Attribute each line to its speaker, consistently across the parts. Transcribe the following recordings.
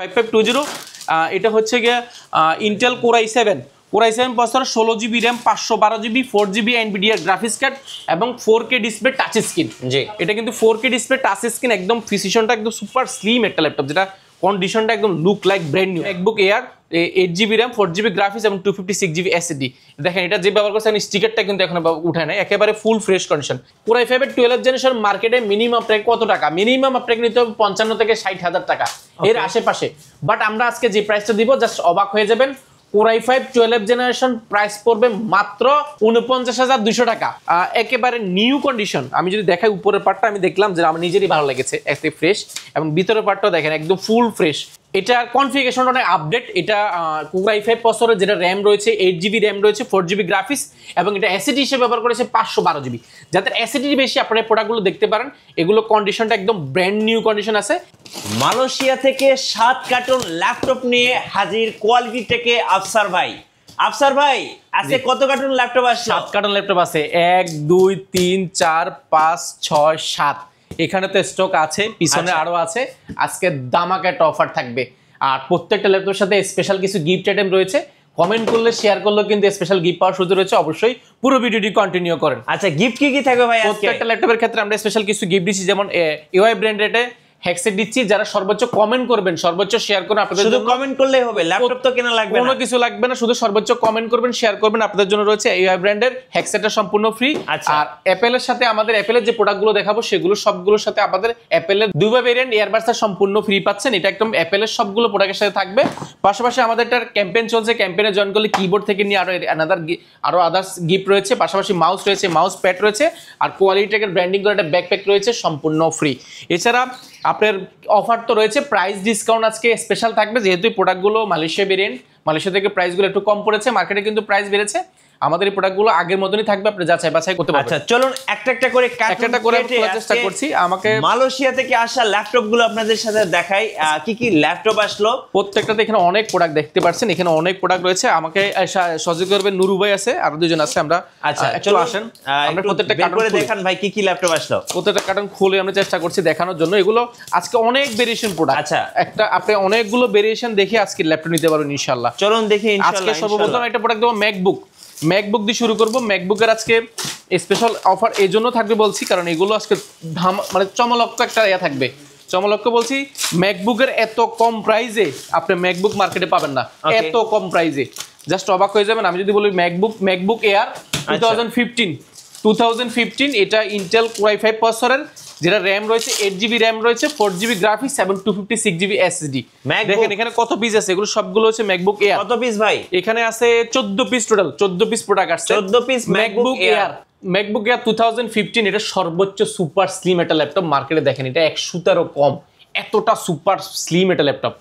Speaker 1: 5520 এটা হচ্ছে গিয়ে Intel core i7 processor 16GB RAM 512GB 4GB NVIDIA graphics card এবং 4K ডিসপ্লে টাচ স্ক্রিন।
Speaker 2: জি
Speaker 1: এটা কিন্তু 4K ডিসপ্লে টাচ স্ক্রিন, একদম প্রিসিশনটা একদম সুপার স্লিম একটা ল্যাপটপ, যেটা কন্ডিশনটা একদম look like brand new. MacBook Air 8GB RAM 4GB graphics এবং 256GB SSD। দেখেন এটা যে ব্যবহার করছে স্টিকারটা কিন্তু এখনো উঠায় নাই, একেবারে full fresh condition. Core i5 এর 12th জেনারেশন মার্কেটে মিনিমাম আপনাকে কত টাকা? মিনিমাম আপনাকে নিতে হবে 55 থেকে 60,000 টাকা এর আশেপাশে। বাট আমরা আজকে যে প্রাইসটা দিব জাস্ট অবাক হয়ে যাবেন। Core i5 12th generation price পড়বে মাত্র 49,200 টাকা, একেবারে নিউ কন্ডিশন। আমি যদি দেখাই উপরের পার্টটা, আমি দেখলাম যে আমার নিজেরই ভালো লেগেছে, এত ফ্রেশ, এবং ভিতরের পার্টটাও দেখেন একদম ফুল ফ্রেশ। এটার কনফিগারেশনটা অনেক আপডেট। এটা Core i5 প্রসেসরের যেটা র্যাম রয়েছে 8GB র্যাম রয়েছে, 4GB গ্রাফিক্স, এবং এটা এসএসডি হিসেবে ব্যবহার করেছে 512GB। যাদের এসএসডি বেশি আপনারা প্রোডাক্টগুলো দেখতে পারেন, এগুলো কন্ডিশনটা একদম ব্র্যান্ড নিউ কন্ডিশন আছে।
Speaker 2: মালয়েশিয়া থেকে 7 কার্টন ল্যাপটপ নিয়ে হাজির কোয়ালিটি টেকে আফসার ভাই। আফসার ভাই আজকে কত কার্টন ল্যাপটপ আসছে?
Speaker 1: 7 কার্টন ল্যাপটপ আছে, 1 2 3 4 5 6 7। এখানে তো স্টক আছে, পিছনে আরো আছে। আজকে দামাকা একটা অফার থাকবে, আর প্রত্যেকটা ল্যাপটপের সাথে স্পেশাল কিছু গিফট আইটেম রয়েছে। কমেন্ট করলে, শেয়ার করলে কিন্তু স্পেশাল গিফট পাওয়ার সুযোগ রয়েছে। অবশ্যই পুরো ভিডিওটি কন্টিনিউ করেন।
Speaker 2: আচ্ছা, গিফট কি থাকবে ভাই?
Speaker 1: প্রত্যেকটা ল্যাপটপের ক্ষেত্রে আমরা স্পেশাল কিছু গিফট দিচ্ছি, যেমন এওয়াই ব্র্যান্ডেড হেডসেট দিচ্ছি। যারা সর্বোচ্চ কমেন্ট করবেন, সর্বোচ্চ শেয়ার করুন, আপনাদের
Speaker 2: শুধু কমেন্ট করলেই হবে, ল্যাপটপ তো কেনা লাগবে না,
Speaker 1: কোনো কিছু লাগবে না, শুধু সর্বোচ্চ কমেন্ট করবেন, শেয়ার করবেন। আপনাদের জন্য রয়েছে এওয়াই ব্র্যান্ডের হেডসেটটা সম্পূর্ণ ফ্রি। আর অ্যাপেলের সাথে আমাদের অ্যাপেলের যে প্রোডাক্টগুলো দেখাবো সেগুলো সবগুলোর সাথে আমাদের অ্যাপেলের 2 ভেরিয়েন্ট ইয়ারবাডসটা সম্পূর্ণ ফ্রি পাচ্ছেন। এটা একদম অ্যাপেলের সবগুলো প্রোডাক্টের সাথে থাকবে। পাশাপাশি আমাদের একটা ক্যাম্পেইন চলছে, ক্যাম্পেইনে জয়েন করলে কিবোর্ড থেকে নিয়ে আরো আদার্স গিফট রয়েছে। পাশাপাশি মাউস রয়েছে, মাউস প্যাড রয়েছে, আর কোয়ালিটি টেকের ব্র্যান্ডিং করে একটা ব্যাকপ্যাক রয়েছে সম্পূর্ণ ফ্রি। এছাড়া আপনার অফার তো রয়েছে, প্রাইস ডিসকাউন্ট আজকে স্পেশাল থাকবে, যেহেতু এই প্রোডাক্টগুলো মালয়েশিয়া ভেরিয়েন্ট, মালয়েশিয়া থেকে প্রাইসগুলো একটু কম পড়েছে, মার্কেটে কিন্তু প্রাইস বেড়েছে। আমাদের এই প্রোডাক্টগুলো আগের মতনই থাকবে, আপনি যাচাই বাছাই করতে পারবেন।
Speaker 2: আচ্ছা চলুন একটা করে
Speaker 1: খোলার চেষ্টা করছি। আমাকে
Speaker 2: মালয়েশিয়া থেকে আসা ল্যাপটপগুলো আপনাদের সাথে দেখাই, কি ল্যাপটপ আসলো।
Speaker 1: প্রত্যেকটাতে এখানে অনেক প্রোডাক্ট দেখতে পাচ্ছেন, এখানে অনেক প্রোডাক্ট রয়েছে। আমাকে সহযোগ করবেন নুরু ভাই আছে, আর দুজন আছে। আমরা
Speaker 2: আচ্ছা
Speaker 1: চলো আসেন, আমরা প্রত্যেকটা কার্টন
Speaker 2: করে দেখান ভাই কি ল্যাপটপ আসলো।
Speaker 1: প্রত্যেকটা কার্টন খুলে আমরা চেষ্টা করছি দেখানোর জন্য। এগুলো আজকে অনেক ভেরিয়েশন প্রোডাক্ট।
Speaker 2: আচ্ছা,
Speaker 1: একটা আপনি অনেকগুলো ভেরিয়েশন দেখে আজকে ল্যাপটপ নিতে পারবেন ইনশাআল্লাহ।
Speaker 2: চলুন দেখি ইনশাআল্লাহ।
Speaker 1: আজকে সর্বপ্রথম একটা প্রোডাক্ট দেবো ম্যাকবুক দিয়ে শুরু করবো। ম্যাকবুকের আজকে স্পেশাল অফার এই জন্য থাকবে বলছি, কারণ এগুলো আজকে মানে চমলক্ষ একটা থাকবে। চমলক্ষ বলছি, ম্যাকবুকের এত কম প্রাইসে আপনি ম্যাকবুক মার্কেটে পাবেন না, এত কম প্রাইসে, জাস্ট অবাক হয়ে যাবেন। আমি যদি বলি ম্যাকবুক এয়ার 2015, এটা ইন্টেল Core i5 প্রসেসরের, যেটা র্যাম রয়েছে 8GB র্যাম রয়েছে, 4GB গ্রাফিক্স এবং 256GB SSD। দেখেন এখানে কত পিস আছে, এগুলো সবগুলো হচ্ছে ম্যাকবুক এয়ার।
Speaker 2: কত পিস ভাই?
Speaker 1: এখানে আছে 14 পিস, টোটাল 14 পিস প্রোডাক্ট আছে।
Speaker 2: 14 piece MacBook air.
Speaker 1: MacBook air 2015, এটা সর্বোচ্চ সুপার স্লিম একটা ল্যাপটপ মার্কেটে। দেখেন এটা 100টারও কম, এতটা সুপার স্লিম একটা ল্যাপটপ,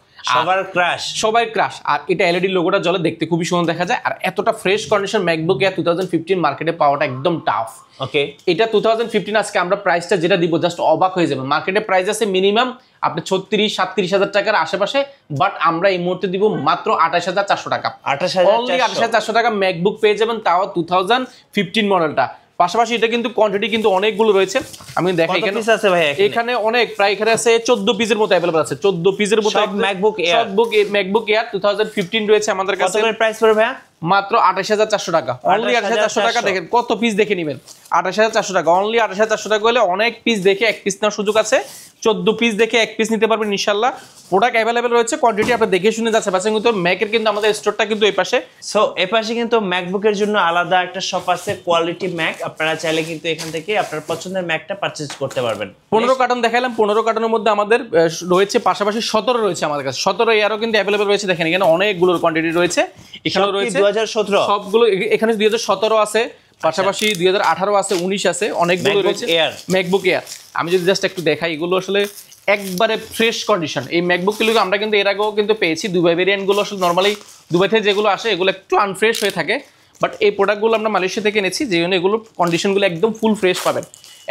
Speaker 1: সবার ক্রাশ। আর এটা এলইডি লোগোটা জ্বলে, দেখতে খুবই সুন্দর দেখা যায়। আর এতটা ফ্রেশ কন্ডিশন ম্যাকবুক এয়ার 2015 মার্কেটে পাওয়াটা একদম টাফ।
Speaker 2: ওকে,
Speaker 1: এটা 2015 আজকে আমরা প্রাইসটা যেটা দিব জাস্ট অবাক হয়ে যাবেন। মার্কেটে প্রাইস আছে মিনিমাম আপনি 36-37 টাকার আশেপাশে, বাট আমরা এই মুহূর্তে দিব মাত্র 28,400 টাকা। 28,400 টাকা ম্যাকবুক পেয়ে যাবেন, তাও 2015 মডেলটা। পাশাপাশি এটা কিন্তু কোয়ান্টিটি কিন্তু অনেকগুলো রয়েছে, আমি দেখাই এখানে অনেক, প্রায় এখানে আছে 14 পিসের মতো अवेलेबल আছে। 14 পিসের মতো
Speaker 2: ম্যাকবুক এয়ার
Speaker 1: 2015 রয়েছে আমাদের কাছে।
Speaker 2: কত প্রাইস পড়বে ভাই?
Speaker 1: মাত্র 28,400 টাকা, অনলি 28,400 টাকা। দেখেন কত পিস দেখে নেবেন, 28,400 টাকা, অনলি 28,400 টাকা হলে অনেক পিস দেখে এক পিস নেওয়ার সুযোগ আছে। 14 পিস দেখে এক পিস নিতে পারবেন ইনশাআল্লাহ। প্রোডাক্ট अवेलेबल রয়েছে, কোয়ান্টিটি আপনি দেখে শুনে যাচ্ছে বাচ্চা। কিন্তু ম্যাকের কিন্তু আমাদের স্টোরটা কিন্তু এই পাশে।
Speaker 2: সো এই পাশে কিন্তু ম্যাকবুকের জন্য আলাদা একটা শপ আছে, কোয়ালিটি ম্যাক। আপনারা চাইলে কিন্তু এখান থেকে আপনার পছন্দের ম্যাকটা পারচেজ করতে পারবেন।
Speaker 1: 15 কার্টন দেখাইলাম, 15 কার্টনের মধ্যে আমাদের রয়েছে পাশাপাশি 17 রয়েছে আমাদের কাছে। 17 এরও কিন্তু अवेलेबल রয়েছে। দেখেন এখানে অনেকগুলোর কোয়ান্টিটি রয়েছে। এখানেও রয়েছে
Speaker 2: 2017
Speaker 1: সবগুলো, এখানে 2017 আছে, পাশাপাশি 2018 আছে, 19 আছে, অনেকগুলো রয়েছে ম্যাকবুক এয়ার। আমি যদি জাস্ট একটু দেখাই, এগুলো আসলে একবারে ফ্রেশ কন্ডিশন। এই ম্যাকবুকগুলো আমরা কিন্তু এর আগেও কিন্তু পেয়েছি। দুবাই ভেরিয়েন্টগুলো আসলে নর্মালি দুবাই থেকে যেগুলো আসে এগুলো একটু আনফ্রেশ হয়ে থাকে, বাট এই প্রোডাক্টগুলো আমরা মালয়েশিয়া থেকে এনেছি, যে জন্য এগুলো কন্ডিশনগুলো একদম ফুল ফ্রেশ পাবেন।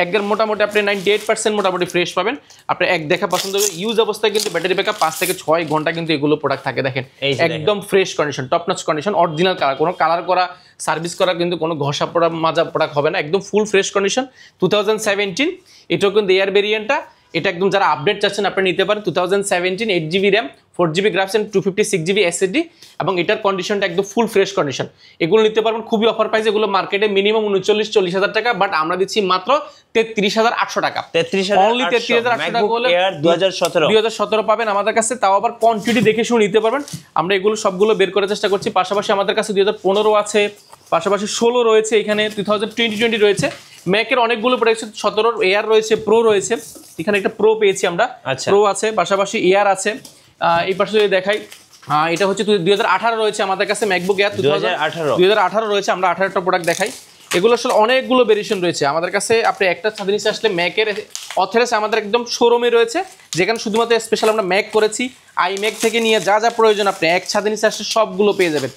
Speaker 1: একদম মোটামুটি আপনি 98% মোটামুটি ফ্রেশ পাবেন। আপনি এক দেখা পছন্দ হবে, ইউজ অবস্থায় কিন্তু ব্যাটারি ব্যাকআপ 5 থেকে 6 ঘন্টা কিন্তু এগুলো প্রোডাক্ট থাকে। দেখেন একদম fresh condition, top notch condition, original colour, কোনো কালার করা সার্ভিস করা কিন্তু কোনো ঘষা পড়া মাজা প্রোডাক্ট হবে না, একদম ফুল ফ্রেশ কন্ডিশন। 2017 এটাও কিন্তু এয়ার ভেরিয়েন্টটা, এটা একদম যারা আপডেট চাচ্ছেন আপনি নিতে পারেন। 2017 8GB RAM 4GB graphics and 256GB SSD এবং এটার কন্ডিশনটা একদম ফুল ফ্রেশ কন্ডিশন। এগুলো নিতে পারবেন খুবই অফার প্রাইস, এগুলো মার্কেটে মিনিমাম 39-40 হাজার টাকা, বাট আমরা দিচ্ছি মাত্র 33,800 টাকা।
Speaker 2: 33,800
Speaker 1: অনলি 33,800 টাকা হলে 2017 পাবেন আমাদের কাছে, তাও আবার কোয়ান্টিটি দেখে শুনে নিতে পারবেন। আমরা এগুলো সবগুলো বের করার চেষ্টা করছি। পাশাপাশি আমাদের কাছে 2015 আছে, পাশাপাশি 16 রয়েছে, এখানে 2020 রয়েছে। ম্যাকের অনেকগুলো প্রোডাক্ট, 17 এয়ার রয়েছে, প্রো রয়েছে, এখানে একটা প্রো পেয়েছি আমরা, প্রো আছে, পাশাপাশি এয়ার আছে। এই পাশে যদি দেখাই, এটা হচ্ছে 2018 রয়েছে আমাদের কাছে ম্যাকবুক এয়ার 2018 রয়েছে। আমরা 18টা প্রোডাক্ট দেখাই। এগুলো আসলে অনেকগুলো ভেরিয়েশন রয়েছে আমাদের কাছে। আপনি একটা জিনিস আসলে ম্যাকের অথরাইজ আমাদের একদম শোরুমে রয়েছে, যেখানে শুধুমাত্র স্পেশাল আমরা ম্যাক করেছি। আই ম্যাক থেকে নিয়ে যা যা প্রয়োজন আপনি এক ছাদে নিচে আসলে সবগুলো পেয়ে যাবেন।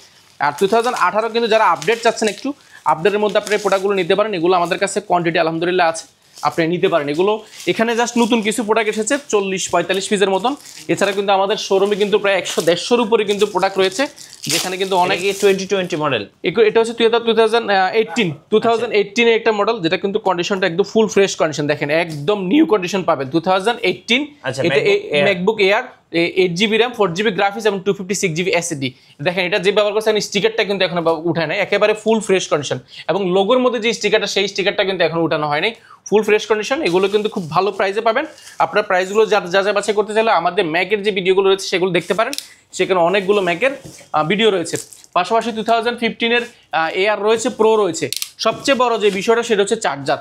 Speaker 1: আর 2018 কিন্তু যারা আপডেট চাচ্ছেন, একটু আপডেটের মধ্যে আপনি প্রোডাক্টগুলো নিতে পারেন। এগুলো আমাদের কাছে কোয়ান্টিটি আলহামদুলিল্লাহ আছে, আপনি নিতে পারেন। এগুলো এখানে জাস্ট নতুন কিছু প্রোডাক্ট এসেছে 40-45 পিসের মতন। এছাড়া কিন্তু আমাদের শোরুমে কিন্তু প্রায় 100-150-এর উপরে কিন্তু প্রোডাক্ট রয়েছে, যেখানে কিন্তু অনেক
Speaker 2: 2020 মডেল।
Speaker 1: এটা হচ্ছে 2018 এর একটা মডেল, যেটা কিন্তু কন্ডিশনটা একদম ফুল ফ্রেশ কন্ডিশন। দেখেন একদম নিউ কন্ডিশন পাবেন 2018। এটা MacBook air 8GB RAM 4GB graphics এবং 256GB SSD। দেখেন এটা যে ব্যবহার করছে স্টিকারটা কিন্তু এখন উঠায় নাই, একেবারে ফুল ফ্রেশ কন্ডিশন। এবং লোগোর মধ্যে যে স্টিকারটা, সেই স্টিকারটা কিন্তু এখন উঠানো হয় নাই, ফুল ফ্রেশ কন্ডিশন। এগুলো কিন্তু খুব ভালো প্রাইসে পাবেন। আপনার প্রাইসগুলো যা যা বাছাই করতে চাইলে আমাদের ম্যাকের যে ভিডিওগুলো রয়েছে সেগুলো দেখতে পারেন, সেখানে অনেকগুলো ম্যাকের ভিডিও রয়েছে। পাশাপাশি 2015 এয়ার রয়েছে, প্রো রয়েছে। সবচেয়ে বড় যে বিষয়টা সেটা হচ্ছে চার্জার।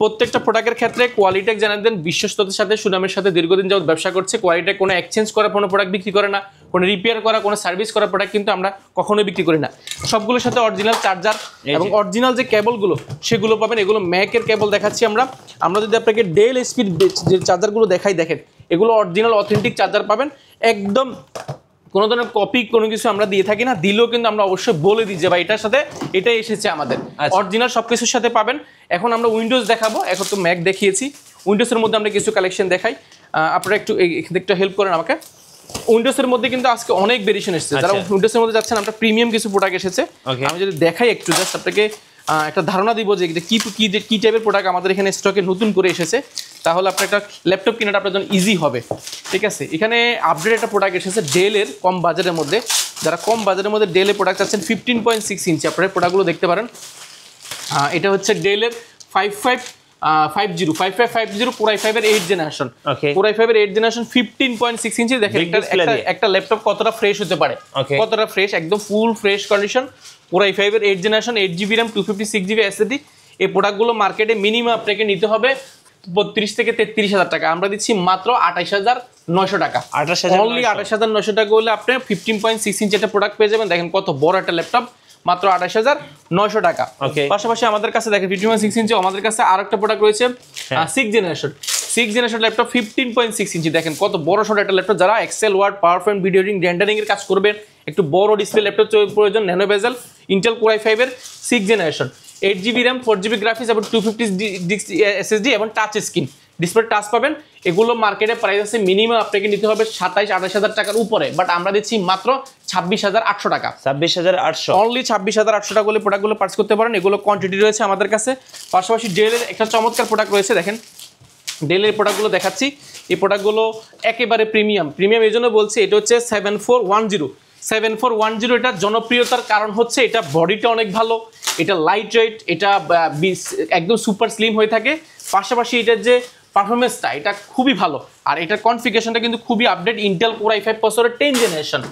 Speaker 1: প্রত্যেকটা প্রোডাক্টের ক্ষেত্রে কোয়ালিটেক জানান দেন, বিশ্বস্ততার সাথে সুনামের সাথে দীর্ঘদিন যাবত ব্যবসা করছে। কোয়ালিটেক কোনো এক্সচেঞ্জ করা কোনো প্রোডাক্ট বিক্রি করে না, কোনো রিপেয়ার করা, কোনো সার্ভিস করা প্রোডাক্ট কিন্তু আমরা কখনোই বিক্রি করি না। সবগুলোর সাথে অরিজিনাল চার্জার এবং অরিজিনাল যে কেবলগুলো সেগুলো পাবেন। এগুলো ম্যাকের কেবল দেখাচ্ছি আমরা যদি আপনাকে ডেল স্পিড যে চার্জারগুলো দেখাই, দেখেন এগুলো অরিজিনাল অথেন্টিক চার্জার পাবেন। একদম কোনো ধরনের কপি কোনো কিছু আমরা দিয়ে থাকি না, দিলেও কিন্তু আমরা অবশ্যই বলে দিই যে ভাই এটার সাথে এটাই এসেছে আমাদের, অরিজিনাল সব কিছুর সাথে পাবেন। এখন আমরা উইন্ডোজ দেখাবো, এখন তো ম্যাক দেখিয়েছি, উইন্ডোজের মধ্যে আমরা কিছু কালেকশন দেখাই। আপনারা একটু হেল্প করেন আমাকে। উইন্ডোজের মধ্যে কিন্তু আজকে অনেক ভেরিয়েশন এসেছে। যারা উইন্ডোজের মধ্যে যাচ্ছেন, আমরা প্রিমিয়াম কিছু প্রোডাক্ট এসেছে। আমি যদি দেখাই একটু, জাস্ট আপনাকে একটা ধারণা দিব যে কি টাইপের প্রোডাক্ট আমাদের এখানে স্টকে নতুন করে এসেছে, তাহলে আপনার একটা ল্যাপটপ কেনাটা আপনার জন্য ইজি হবে। ঠিক আছে, এখানে আপডেট একটা প্রোডাক্ট এসেছে ডেলের কম বাজারের মধ্যে। যারা কম বাজারের মধ্যে ডেলের প্রোডাক্ট আছেন 15.6 ইঞ্চি, আপনারা প্রোডাক্টগুলো দেখতে পারেন। এটা হচ্ছে ডেলের 5550 Core i5 এর 8 জেনারেশন। Core i5 এর 8 জেনারেশন 15.6 ইঞ্চি। দেখেন একটা ল্যাপটপ কতটা ফ্রেশ হতে পারে, কতটা ফ্রেশ, একদম full fresh condition. Core i5 এর 8 generation 8GB RAM 256GB SSD। এই প্রোডাক্টগুলো মার্কেটে মিনিমাম আপনাকে নিতে হবে 32,000-33,000 টাকা। আমরা দিচ্ছি মাত্র 28,900 টাকা। অনলি 28,900 টাকা হলে আপনি 15.6 ইঞ্চি একটা প্রোডাক্ট পেয়ে যাবেন। দেখেন কত বড় একটা ল্যাপটপ, মাত্র 28,900 টাকা। পাশাপাশি আমাদের কাছে দেখেন 15.6 ইঞ্চি আমাদের কাছে আরেকটা প্রোডাক্ট রয়েছে 6 জেনারেশন ল্যাপটপ 15.6 ইঞ্চি। দেখেন কত বড় সড়ো একটা ল্যাপটপ। যারা Excel, Word, PowerPoint, video editing, rendering এর কাজ করবেন, একটু বড় ডিসপ্লে ল্যাপটপ প্রয়োজন, nano bezel, Intel Core i5 এর 6 generation 8GB RAM 4GB graphics এবং 256 SSD এবং টাচ স্ক্রিন ডিসপ্লে টাচ পাবেন। এগুলো মার্কেটে প্রাইস আছে মিনিমাম আপনাকে নিতে হবে 27-28 হাজার টাকার উপরে, বাট আমরা দিচ্ছি মাত্র 26,800 টাকা।
Speaker 2: 26,800,
Speaker 1: অনলি 26,800 টাকা হলে প্রোডাক্টগুলো পারচেজ করতে পারেন। এগুলো কোয়ান্টিটি রয়েছে আমাদের কাছে। পাশাপাশি ডেলের একটা চমৎকার প্রোডাক্ট রয়েছে, দেখেন ডেলের প্রোডাক্টগুলো দেখাচ্ছি। এই প্রোডাক্টগুলো একেবারে প্রিমিয়াম এই জন্য বলছি। এটা হচ্ছে 7410। এটার জনপ্রিয়তার কারণ হচ্ছে এটা বডিটা অনেক ভালো, এটা লাইট ওয়েট, এটা একদম সুপার স্লিম হয়ে থাকে। পাশাপাশি এটার যে পারফরমেন্সটা এটা খুবই ভালো, আর এটার কনফিগারেশনটা কিন্তু খুবই আপডেট। ইন্টেল Core i5 প্রসেসরের 10 জেনারেশন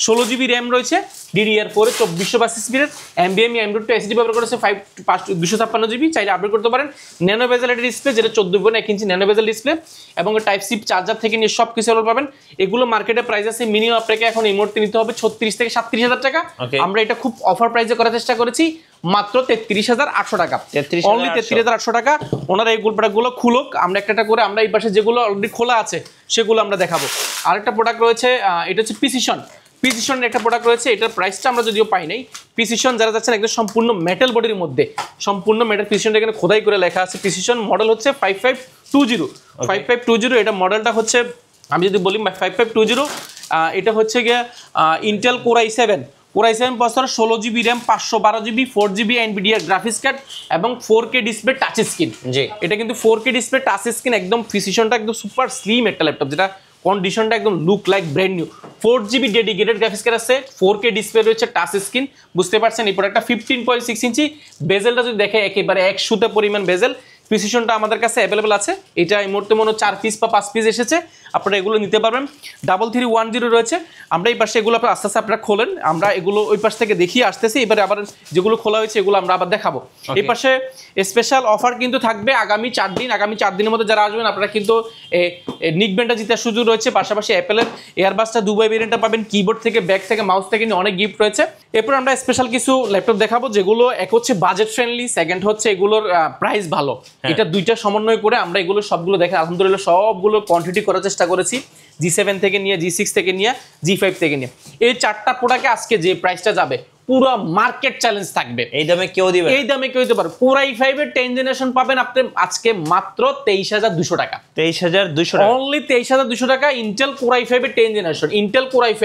Speaker 1: 16GB RAM রয়েছে, DDR4 2422 স্পিডের, NVMe M.2 SSD ব্যবহার করেছে 256GB। চাইলে আপডেট করতে পারেন। ন্যানো বেজেল ডিসপ্লে, যেটা 14.1 ইঞ্চি ন্যানো বেজেল ডিসপ্লে, এবং টাইপ সি চার্জার থেকে নিয়ে সব কিছু পাবেন। এগুলো মার্কেটে প্রাইস আছে মিনিমাম আপনাকে এখন এই মুহূর্তে নিতে হবে 36,000-37,000 টাকা। আমরা এটা খুব অফার প্রাইসে করার চেষ্টা করেছি, মাত্র 33,800 টাকা। অনলি 33,800 টাকা। ওনারা এই প্রোডাক্টগুলো খুলুক, আমরা একটা করে আমরা এই পাশে যেগুলো অলরেডি খোলা আছে সেগুলো আমরা দেখাবো। আরেকটা প্রোডাক্ট রয়েছে, এটা হচ্ছে প্রিসিশনের একটা প্রোডাক্ট রয়েছে। এটার প্রাইসটা আমরা যদিও পাই নাই। প্রিসিশন যারা যাচ্ছেন একদম সম্পূর্ণ মেটাল বডির মধ্যে, সম্পূর্ণ মেটাল, প্রিসিশনটা এখানে খোদাই করে লেখা আছে। প্রিসিশন মডেল হচ্ছে 5520। এটা মডেলটা হচ্ছে, আমি যদি বলি 5520, এটা হচ্ছে গিয়ে Intel Core i7 processor 16GB RAM 512GB 4GB NVIDIA graphics card এবং 4K ডিসপ্লে টাচ স্ক্রিন। এটা কিন্তু 4K ডিসপ্লে টাচ স্ক্রিন, একদম প্রিসিশনটা একদম সুপার স্লিম একটা ল্যাপটপ, যেটা কন্ডিশনটা একদম look like brand new. 4GB dedicated graphics card আছে, 4K ডিসপ্লে রয়েছে, টাচ স্ক্রিন, বুঝতে পারছেন। এই প্রোডাক্টটা 15.6 ইঞ্চি, বেজেলটা যদি দেখে একেবারে 100 পরিমাণ বেজেল, প্রিসিশনটা আমাদের কাছে অ্যাভেলেবল আছে। এটা এই মুহূর্তে মনে 4 পিস বা 5 পিস এসেছে, আপনারা এগুলো নিতে পারবেন। 3310 রয়েছে, আমরা এই পাশে এগুলো আস্তে আস্তে আপনারা খোলেন, আমরা এগুলো ওই পাশ থেকে দেখিয়ে আসতেছি, এবারে আবার যেগুলো খোলা হয়েছে এগুলো আমরা আবার দেখাবো। এই পাশে স্পেশাল অফার কিন্তু থাকবে আগামী 4 দিন, আগামী 4 দিনের মধ্যে যারা আসবেন আপনারা কিন্তু নিকব্যান্ডটা জিতার সুযোগ রয়েছে, পাশাপাশি অ্যাপেলের এয়ারবাসটা দুবাই ভেরিয়েন্টটা পাবেন, কিবোর্ড থেকে ব্যাগ থেকে মাউস থেকে নিয়ে অনেক গিফট রয়েছে। এরপর আমরা স্পেশাল কিছু ল্যাপটপ দেখাবো যেগুলো এক হচ্ছে বাজেট ফ্রেন্ডলি, সেকেন্ড হচ্ছে এগুলোর প্রাইস ভালো। এটা দুইটা সমন্বয় করে আমরা এগুলো সবগুলো দেখেন আলহামদুলিল্লাহ সবগুলো কোয়ান্টিটি করার চেষ্টা করেছি, G7 থেকে নিয়ে G6 থেকে নিয়ে G5 থেকে নিয়ে। এই 4টা প্রোডাক্টে আজকে যে প্রাইসটা যাবে পুরো মার্কেট চ্যালেঞ্জ থাকবে।
Speaker 2: এই দামে কেউ দিবে,
Speaker 1: এই দামে কেউ দিতে পারে। Core i5 এর 10 জেনারেশন পাবেন আপনি আজকে মাত্র 23200 টাকা,
Speaker 2: 23200 টাকা,
Speaker 1: অনলি 23200 টাকা। ইন্টেল Core i5 এর 10 generation, Intel Core i5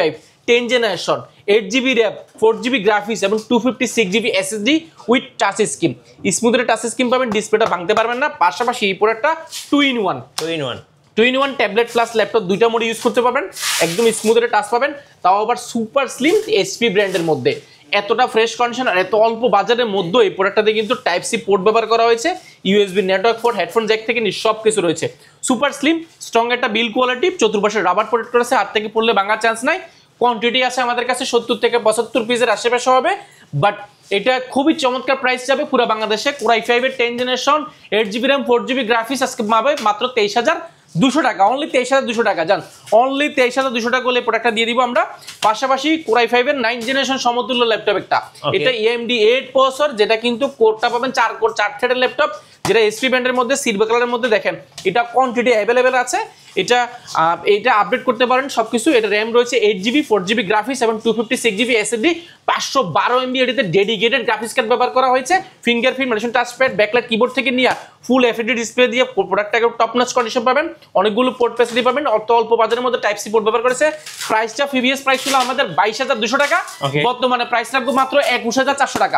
Speaker 1: 10 generation, 8GB RAM, 4GB graphics এবং 256GB SSD with touch screen. স্মুথের টাচ স্ক্রিন পাবেন, ডিসপ্লেটা ভাঙতে পারবেন না। পাশাপাশি এই প্রোডাক্টটা 2 in 1 ট্যাবলেট প্লাস ল্যাপটপ দুইটা মোডে ইউজ করতে পারবেন, একদম স্মুথের টাচ পাবেন, তাও আবার সুপার স্লিম HP ব্র্যান্ডের মধ্যে। এতটা ফ্রেশ কন্ডিশন আর এত অল্প বাজারের মধ্যে এই প্রোডাক্টটাতে কিন্তু টাইপ সি পোর্ট ব্যবহার করা হয়েছে, USB network port, headphone Jack থেকে সব কিছু রয়েছে। সুপার স্লিম, স্ট্রং একটা বিল কোয়ালিটি, চতুর্পাশে রাবার প্রোটেক্ট করেছে, হাত থেকে পড়লে ভাঙার চান্স নাই। কোয়ান্টিটি আছে আমাদের কাছে 70 থেকে 75 পিসের আশেপাশে হবে, বাট এটা খুবই চমৎকার প্রাইস যাবে পুরো বাংলাদেশে। Core i5 এর 10 generation, 8GB RAM, 4GB graphics আজকে পাবে মাত্র 23200 টাকা, অনলি 23200 টাকা। জান অনলি 23200 টাকা বলে প্রোডাক্টটা দিয়ে দিব আমরা। পাশাপাশি Core i5 এর 9 জেনারেশন সমতুল্য ল্যাপটপ একটা, এটা AMD 8 প্রসেসর, যেটা কিন্তু কোরটা পাবেন 4 কোর 4 থ্রেডের ল্যাপটপ, যেটা HP ব্র্যান্ডের মধ্যে সিলভার কালারের মধ্যে দেখেন, এটা কোয়ান্টিটি অ্যাভেলেবেল আছে। এটা আপডেট করতে পারেন সবকিছু। এটা RAM রয়েছে 8GB, 4GB গ্রাফিক্স এবং 256GB SSD, 512 MB এটাতে ডেডিকেটেড গ্রাফিক্স কার্ড ব্যবহার করা হয়েছে, fingerprint machine touchpad, backlight keyboard থেকে নিয়ে ফুল FHD ডিসপ্লে দিয়ে প্রোডাক্টটাকে টপ নচ কন্ডিশন পাবেন, অনেকগুলো পোর্ট ফ্যাসিলিটি পাবেন, অল্প বাজারের মধ্যে টাইপ সি পোর্ট ব্যবহার করেছে। প্রাইসটা প্রিভিয়াস প্রাইস ছিল আমাদের 22200 টাকা, বর্তমানে প্রাইস রাখবো মাত্র 21400 টাকা,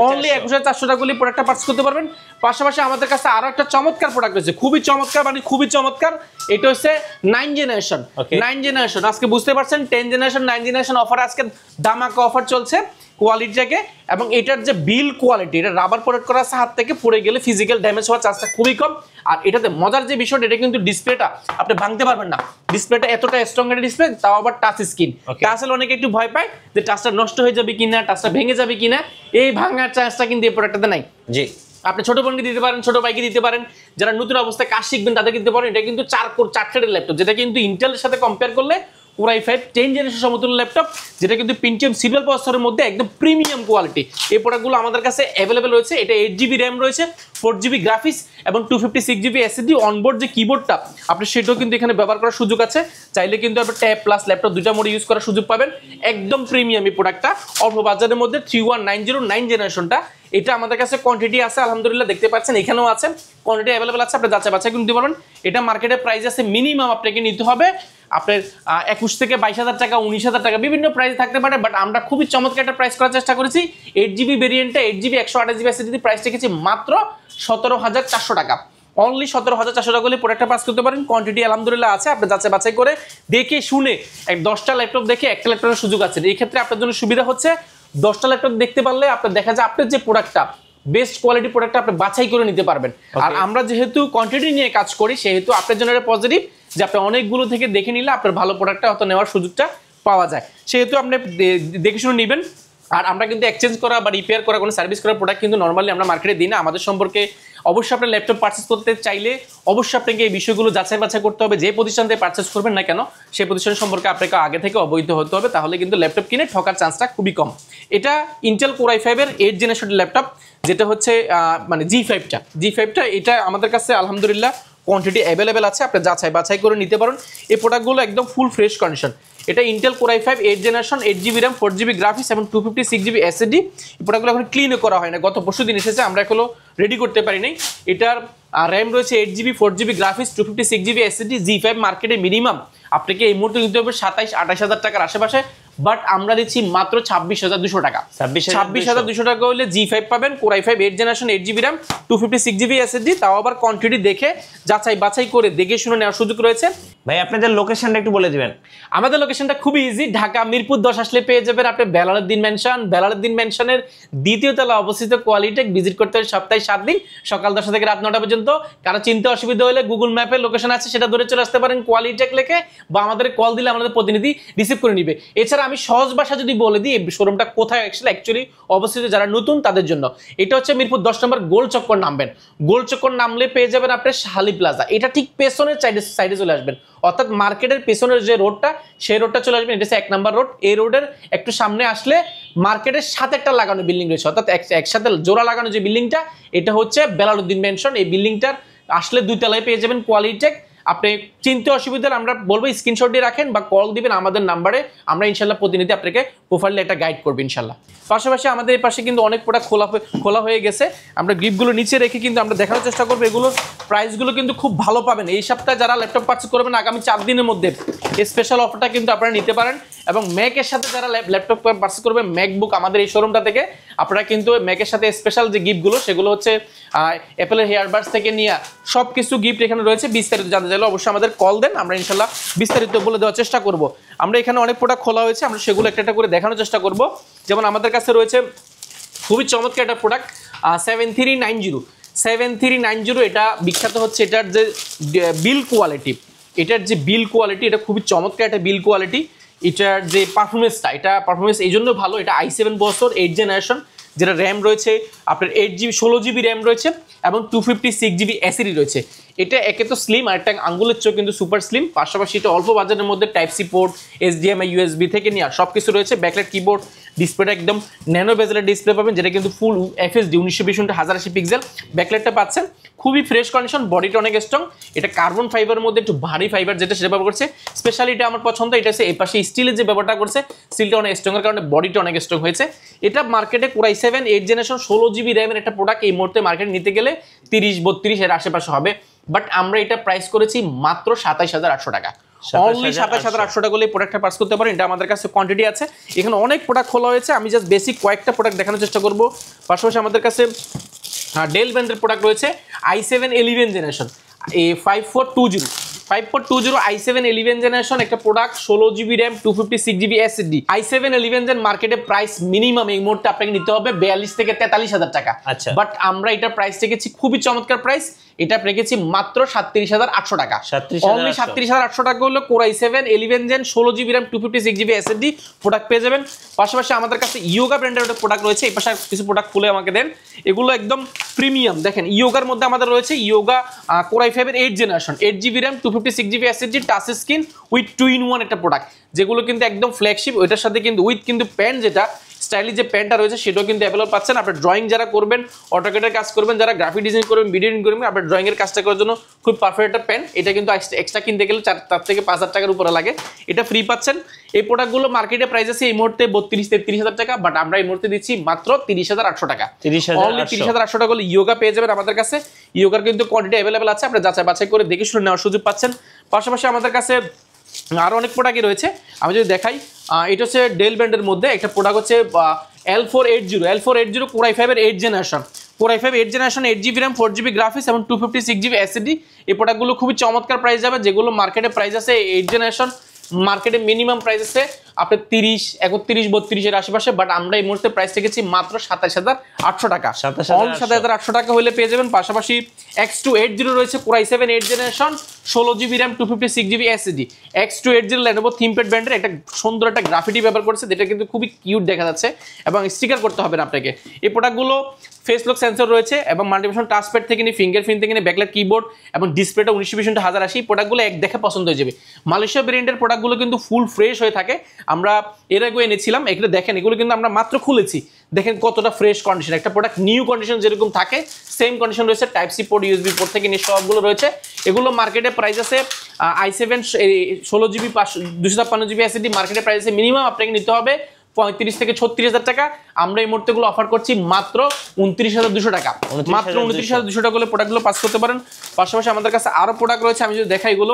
Speaker 1: অনলি 21400 টাকা বলে প্রোডাক্টটা পারচেজ করতে পারবেন। পাশাপাশি আমাদের কাছে আরো একটা চমৎকার প্রোডাক্ট রয়েছে, খুবই চমৎকার, মানে খুবই চমৎকার। এটা হচ্ছে 9 জেনারেশন, 9 জেনারেশন আজকে বুঝতে পারছেন 10 জেনারেশন 9 জেনারেশন অফার, আজকে ধামাকা অফার চলছে কোয়ালিটিটাকে। এবং এটার যে বিল কোয়ালিটি, এটা রাবার প্রোটেক্ট করা আছে, হাত থেকে পড়ে গেলে ফিজিক্যাল ড্যামেজ হওয়ার চান্সটা খুবই কম। আর এটাতে মজার যে বিষয়টা, এটা কিন্তু ডিসপ্লেটা আপনি ভাঙতে পারবেন না, ডিসপ্লেটা এতটা স্ট্রং একটা ডিসপ্লে, তাও আবার টাচ স্ক্রিন। টাচের অনেকে একটু ভয় পায় যে টাচটা নষ্ট হয়ে যাবে কিনা, টাচটা ভেঙে যাবে কিনা, এই ভাঙার চান্সটা কিন্তু এই প্রোডাক্টটাতে নাই। জি, আপনি ছোট বোনকে দিতে পারেন, ছোট ভাইকে দিতে পারেন, যারা নতুন অবস্থায় কাজ শিখবেন তাদেরকে দিতে পারেন। এটা কিন্তু 4 কোর 4 থ্রেডের ল্যাপটপ, যেটা কিন্তু ইন্টেলের সাথে কম্পেয়ার করলে Core i5 10 জেনারেশন সমতুল্য ল্যাপটপ, যেটা কিন্তু Pentium সিরিয়াল প্রসেসরের মধ্যে একদম প্রিমিয়াম কোয়ালিটি। এই প্রোডাক্টগুলো আমাদের কাছে অ্যাভেলেবেল রয়েছে। এটা 8GB RAM রয়েছে, 4GB গ্রাফিক্স এবং 256GB SSD। অনবোর্ড যে কিবোর্ডটা আপনি সেটাও কিন্তু এখানে ব্যবহার করার সুযোগ আছে, চাইলে কিন্তু আপনি ট্যাব প্লাস ল্যাপটপ দুইটা মোডে ইউজ করার সুযোগ পাবেন। একদম প্রিমিয়াম এই প্রোডাক্টটা, অল্প বাজারের মধ্যে 31909 জেনারেশনটা। এটা আমাদের কাছে কোয়ান্টিটি আছে আলহামদুলিল্লাহ, দেখতে পাচ্ছেন এখানেও আছে, কোয়ান্টিটি অ্যাভেলেবেল আছে, আপনি যাচাই বাছাই করে নিতে পারবেন। এটা মার্কেটের প্রাইস আছে মিনিমাম আপনাকে নিতে হবে আপনার 21 থেকে 22000 টাকা, 19000 টাকা, বিভিন্ন প্রাইস থাকতে পারে, বাট আমরা খুবই চমৎকার একটা প্রাইস করার চেষ্টা করেছি। 8GB ভেরিয়েন্টে 8GB 128GB SSD price রেখেছি মাত্র 17400 টাকা, অনলি 17400 টাকা হলে প্রোডাক্টটা পাস করতে পারেন। কোয়ান্টিটি আলহামদুলিল্লাহ আছে, আপনি যাচাই বাছাই করে দেখে শুনে 10টা ল্যাপটপ দেখে একটা ল্যাপটপের সুযোগ আছে। এই ক্ষেত্রে আপনার জন্য সুবিধা হচ্ছে 10টা ল্যাপটপ দেখতে পারলে আপনার দেখা যায় আপনার যে প্রোডাক্টটা বেস্ট কোয়ালিটি প্রোডাক্টটা আপনি বাছাই করে নিতে পারবেন। আর আমরা যেহেতু কোয়ান্টিটি নিয়ে কাজ করি, সেহেতু আপনার জন্য এটা পজিটিভ যে আপনি অনেকগুলো থেকে দেখে নিলে আপনার ভালো প্রোডাক্টটা হয়তো নেওয়ার সুযোগটা পাওয়া যায়, সেহেতু আপনি দেখে শুনে নেবেন। আর আমরা কিন্তু এক্সচেঞ্জ করা বা রিপেয়ার করা কোনো সার্ভিস করা প্রোডাক্ট কিন্তু নর্মালি আমরা মার্কেটে দিই না। আমাদের সম্পর্কে অবশ্যই আপনার ল্যাপটপ পারচেস করতে চাইলে অবশ্যই আপনাকে এই বিষয়গুলো যাচাই বাছাই করতে হবে। যে প্রতিষ্ঠান থেকে পারচেস করবেন না কেন, সেই প্রতিষ্ঠান সম্পর্কে আপনাকে আগে থেকে অবহিত হতে হবে, তাহলে কিন্তু ল্যাপটপ কিনে ঠকার চান্সটা খুবই কম। এটা ইন্টেল Core i5 এর 8 জেনারেশন ল্যাপটপ, যেটা হচ্ছে মানে G5টা এটা আমাদের কাছে আলহামদুলিল্লাহ কোয়ান্টিটি অ্যাভেলেবেল আছে, আপনি যাচাই বাছাই করে নিতে পারেন। এই প্রোডাক্টগুলো একদম ফুল ফ্রেশ কন্ডিশন। এটা Intel Core i5 8 generation, 8GB RAM, 4GB graphics এবং 256GB SSD। এই প্রোডাক্টগুলো এখন ক্লিনও করা হয় না, গত পরশু দিন এসেছে, আমরা এখনো রেডি করতে পারি নাই। এটার RAM রয়েছে 8GB, 4GB graphics, 256GB SSD। G5 মার্কেটে মিনিমাম আপনাকে এই মুহূর্তে নিতে হবে 27-28 টাকার আশেপাশে, বাট আমরা দিচ্ছি মাত্র 26200 টাকা। 26200 টাকা হলে G5 পাবেন, Core i5 8 generation, 8GB RAM, 256GB SSD, তাও আবার কোয়ান্টিটি দেখে যাচাই বাছাই করে দেখে শুনে নেওয়ার সুযোগ রয়েছে।
Speaker 2: ভাই আপনাদের লোকেশনটা একটু বলে দিবেন।
Speaker 1: আমাদের লোকেশনটা খুবই ইজি, ঢাকা মিরপুর 10 আসলে পেয়ে যাবেন আপনি বেলালউদ্দিন মেনশন। বেলালউদ্দিন মেনশনের দ্বিতীয় তলা অবস্থিত কোয়ালিটেক। ভিজিট করতে হবে সপ্তাহে 7 দিন, সকাল 10টা থেকে রাত 9টা পর্যন্ত। কারো চিনতে অসুবিধা হলে গুগল ম্যাপে লোকেশন আছে, সেটা ধরে চলে আসতে পারেন কোয়ালিটেক লিখে, বা আমাদের কল দিলে আমাদের প্রতিনিধি রিসিভ করে নিবে। এছাড়া আমি সহজ ভাষা যদি বলে দিই, এই শোরুমটা কোথায় অ্যাকচুয়ালি অবস্থিত যারা নতুন তাদের জন্য, এটা হচ্ছে মিরপুর 10 নম্বর গোল চক্কর নামবেন। গোল চক্কর নামলে পেয়ে যাবেন আপনি শাহালি প্লাজা। এটা ঠিক পেছনের সাইডে চলে আসবেন, অর্থাৎ মার্কেটের পেছনের যে রোডটা, সেই রোডটা চলে আসবেন। এটা হচ্ছে 1 নম্বর রোড। এই রোডের একটু সামনে আসলে মার্কেটের সাথে একটা লাগানো বিল্ডিং রয়েছে, অর্থাৎ একসাথে জোড়া লাগানো যে বিল্ডিংটা, এটা হচ্ছে বেলালউদ্দিন মেনশন। এই বিল্ডিংটার আসলে 2 তলায় পেয়ে যাবেন কোয়ালিটেক। আপনি চিনতে অসুবিধা হলে আমরা বলবো স্ক্রিনশট দিয়ে রাখেন বা কল দিবেন আমাদের নাম্বারে, আমরা ইনশাল্লাহ প্রতিনিধি আপনাকে প্রোফাইলে একটা গাইড করবো ইনশাল্লাহ। পাশাপাশি আমাদের এই পাশে কিন্তু অনেক প্রোডাক্ট খোলা হয়ে গেছে। আমরা গ্রিপগুলো নিচে রেখে কিন্তু আমরা দেখানোর চেষ্টা করবো। এগুলোর প্রাইসগুলো কিন্তু খুব ভালো পাবেন। এই সপ্তাহে যারা ল্যাপটপ পারচেজ করবেন আগামী 4 দিনের মধ্যে এই স্পেশাল অফারটা কিন্তু আপনারা নিতে পারেন। এবং ম্যাকের সাথে যারা ল্যাপটপ পারচেজ করবেন, ম্যাকবুক আমাদের এই শোরুমটা থেকে, আপনারা কিন্তু ম্যাকের সাথে স্পেশাল যে গিফটগুলো, সেগুলো হচ্ছে অ্যাপেলের হেয়ারবাডস থেকে নিয়ে সব কিছু গিফট এখানে রয়েছে। বিস্তারিত জানতে চাইলে অবশ্যই আমাদের কল দেন, আমরা ইনশাল্লাহ বিস্তারিত বলে দেওয়ার চেষ্টা করব। আমরা এখানে অনেক প্রোডাক্ট খোলা হয়েছে, আমরা সেগুলো একটা একটা করে দেখানোর চেষ্টা করব। যেমন আমাদের কাছে রয়েছে খুবই চমৎকার একটা প্রোডাক্ট 7390। এটা বিখ্যাত হচ্ছে এটার যে বিল কোয়ালিটি, এটা খুবই চমৎকার একটা বিল কোয়ালিটি। এটার যে পারফরমেন্সটা, এটা পারফরমেন্স এই জন্য ভালো, এটা i7 বছর 8 জেনারেশন, যেটা র্যাম রয়েছে আপনার 8GB 16GB র্যাম রয়েছে এবং 256GB এসএসডি রয়েছে। এটা একে তো স্লিম, আর একটা আঙ্গুলের চোখ কিন্তু সুপার স্লিম। পাশাপাশি এটা অল্প বাজারের মধ্যে type C port, HDMI USB থেকে নিয়ে সব কিছু রয়েছে। ব্যাকলাইট কিবোর্ড, ডিসপ্লেটা একদম ন্যানো বেজেলের ডিসপ্লে পাবেন, যেটা কিন্তু ফুল FHD 1920x1080 পিক্সেল ব্যাকলাইটটা পাচ্ছেন। খুবই ফ্রেশ কন্ডিশন, বডিটা অনেক স্ট্রং। এটা কার্বন ফাইবারের মধ্যে একটু ভারী ফাইবার, যেটা সেটা ব্যবহার করছে। স্পেশালি এটা আমার পছন্দ, এটা হচ্ছে এই পাশে স্টিলের যে ব্যাপারটা করছে, স্টিলটা অনেক স্ট্রংয়ের কারণে বডিটা অনেক স্ট্রং হয়েছে। এটা মার্কেটে Core i7 8 জেনারেশন 16GB র্যামের একটা প্রোডাক্ট এই মুহূর্তে মার্কেটে নিতে গেলে 30-32 এর আশেপাশে হবে। বাট আমরা এটা প্রাইস করেছি মাত্র 27800 টাকা। অনলি 27800 টাকা হলে প্রোডাক্টটা পাস করতে পারেন। এটা আমাদের কাছে কোয়ান্টিটি আছে, এখানে অনেক প্রোডাক্ট খোলা হয়েছে। আমি জাস্ট বেসিক কয়েকটা প্রোডাক্ট দেখানোর চেষ্টা করব। পাশাপাশি আমাদের কাছে ডেল ব্র্যান্ডের প্রোডাক্ট রয়েছে i7 11 জেনারেশন 5420 i7 11 জেনারেশন একটা product, 16GB RAM 256GB SSD. i7 11 gen মার্কেটে প্রাইস মিনিমাম এই মুহূর্তে আপনাকে নিতে হবে 42 থেকে 43000 টাকা।
Speaker 2: আচ্ছা,
Speaker 1: বাট আমরা এটা প্রাইস রেখেছি খুবই চমৎকার প্রাইস, এটা রেখেছি মাত্র 37800 টাকা। অনলি 37800 টাকা হলো Core i7 11 gen 16GB RAM 256GB SSD product পেয়ে যাবেন। পাশাপাশি আমাদের কাছে ইয়োগা ব্র্যান্ডের একটা প্রোডাক্ট রয়েছে, এই পাশে কিছু প্রোডাক্ট খুলে আমাকে দেন। এগুলো একদম প্রিমিয়াম, দেখেন ইয়োগার মধ্যে আমাদের রয়েছে ইয়োগা Core i5 এর 8 generation 8GB RAM 256GB SSD touch screen with 2-in-1 একটা প্রোডাক্ট, যেগুলো কিন্তু একদম ফ্ল্যাগশিপ। ওইটার সাথে কিন্তু উইথ কিন্তু প্যান্ট, যেটা স্টাইলিশ যে প্যান্টটা রয়েছে সেটাও কিন্তু অ্যাভেলেবল পাচ্ছেন। আপনার ড্রয়িং যারা করবেন, অটোক্যাডের কাজ করবেন, যারা গ্রাফিক ডিজাইন করবেন, ভিডিও এডিটিং করবেন, আপনার ড্রয়িংয়ের কাজটা করার জন্য খুব পারফেক্ট একটা প্যান্ট। এটা কিন্তু এক্সট্রা কিনতে গেলে 4 থেকে 5000 টাকার উপরে লাগে, এটা ফ্রি পাচ্ছেন। এই প্রোডাক্টগুলো মার্কেটে প্রাইস আছে এই মুহূর্তে 32-33 টাকা, বাট আমরা এই মুহূর্তে দিচ্ছি মাত্র 30800 টাকা। অনলি 30800 টাকা হলে ইয়োগা পেয়ে যাবেন আমাদের কাছে। ইয়োগার কিন্তু কোয়ান্টিটি অ্যাভেলেবল আছে, আপনি যাচাই বাছাই করে দেখে শুনে নেওয়ার সুযোগ পাচ্ছেন। পাশাপাশি আমাদের কাছে আরও অনেক প্রোডাক্টই রয়েছে, আমি যদি দেখাই। এটা হচ্ছে ডেল ব্র্যান্ডের মধ্যে একটা প্রোডাক্ট হচ্ছে L480 Core i5 এর 8 generation Core i5 8 generation 8GB RAM 4GB graphics এবং 256GB এসএসডি। এই প্রোডাক্টগুলো খুবই চমৎকার প্রাইস যাবে, যেগুলো মার্কেটে প্রাইস আছে 8 জেনারেশন মার্কেটে মিনিমাম প্রাইস আছে আপনার 30-31-32 এর আশেপাশে, বাট আমরা এই মুহূর্তে প্রাইস রেখেছি মাত্র 27800 টাকা। 27800 টাকা হলে পেয়ে যাবেন। পাশাপাশি X280 রয়েছে Core i7 8 generation 16GB RAM 256GB SSD. X280 Lenovo ThinkPad ব্র্যান্ডের একটা সুন্দর একটা গ্রাফিটি ব্যবহার করছে, যেটা কিন্তু খুবই কিউট দেখা যাচ্ছে এবং স্টিকার করতে হবে না আপনাকে। এই প্রোডাক্টগুলো ফেস লক সেন্সর রয়েছে এবং মাল্টিফাংশন টাচপ্যাড থেকে নিয়ে ফিঙ্গারপ্রিন্ট থেকে নিয়ে ব্যাকলাইট কিবোর্ড এবং ডিসপ্লেটা 1920x1080। প্রোডাক্টগুলো এক দেখে পছন্দ হয়ে যাবে। মালয়েশিয়া ব্র্যান্ডের প্রোডাক্টগুলো কিন্তু ফুল ফ্রেশ হয়ে থাকে, আমরা এর আগে এনেছিলাম। এগুলো দেখেন, এগুলো কিন্তু আমরা মাত্র খুলেছি, দেখেন কতটা ফ্রেশ কন্ডিশন। একটা প্রোডাক্ট নিউ কন্ডিশন যেরকম থাকে সেম কন্ডিশন রয়েছে, type C port, USB port থেকে নিয়ে সবগুলো রয়েছে। এগুলো মার্কেটে প্রাইস আছে i7 16GB 256GB এসএসডি মার্কেটে প্রাইস আছে মিনিমাম আপনাকে নিতে হবে 35 থেকে 36000 টাকা। আমরা এই মুহূর্তেগুলো অফার করছি মাত্র 29200 টাকা। মাত্র 29200 টাকা হলে প্রোডাক্টগুলো পাস করতে পারেন। পাশাপাশি আমাদের কাছে আরও প্রোডাক্ট রয়েছে, আমি যদি দেখাই এগুলো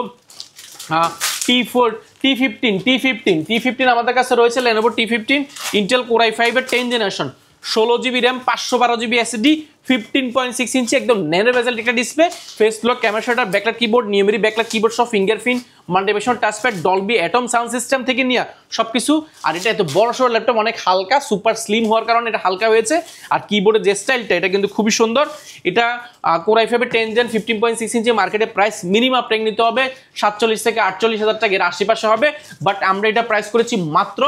Speaker 1: T15 আমাদের কাছে রয়েছে Lenovo T15 Intel Core i5 এর 10 generation 16GB RAM 512GB SSD 15.6 ইঞ্চি একদম ন্যানো বেজেল একটা display, face lock, camera shutter, backlight keyboard, numeric backlight keyboard সহ ফিঙ্গারপ্রিন্ট, মাল্টিপ্যাশন touchpad, Dolby Atmos sound system থেকে নিয়ে সবকিছু। আর এটা এত বড় সড়ো ল্যাপটপ, অনেক হালকা, সুপার স্লিম হওয়ার কারণে এটা হালকা হয়েছে। আর কিবোর্ডের যে স্টাইলটা এটা কিন্তু খুবই সুন্দর। এটা Core i5 10 Gen 15.6 ইঞ্চি, মার্কেটে প্রাইস মিনিমাম আপনাকে নিতে হবে 47 থেকে 48,000 টাকা, এর আশেপাশে হবে। বাট আমরা এটা প্রাইস করেছি মাত্র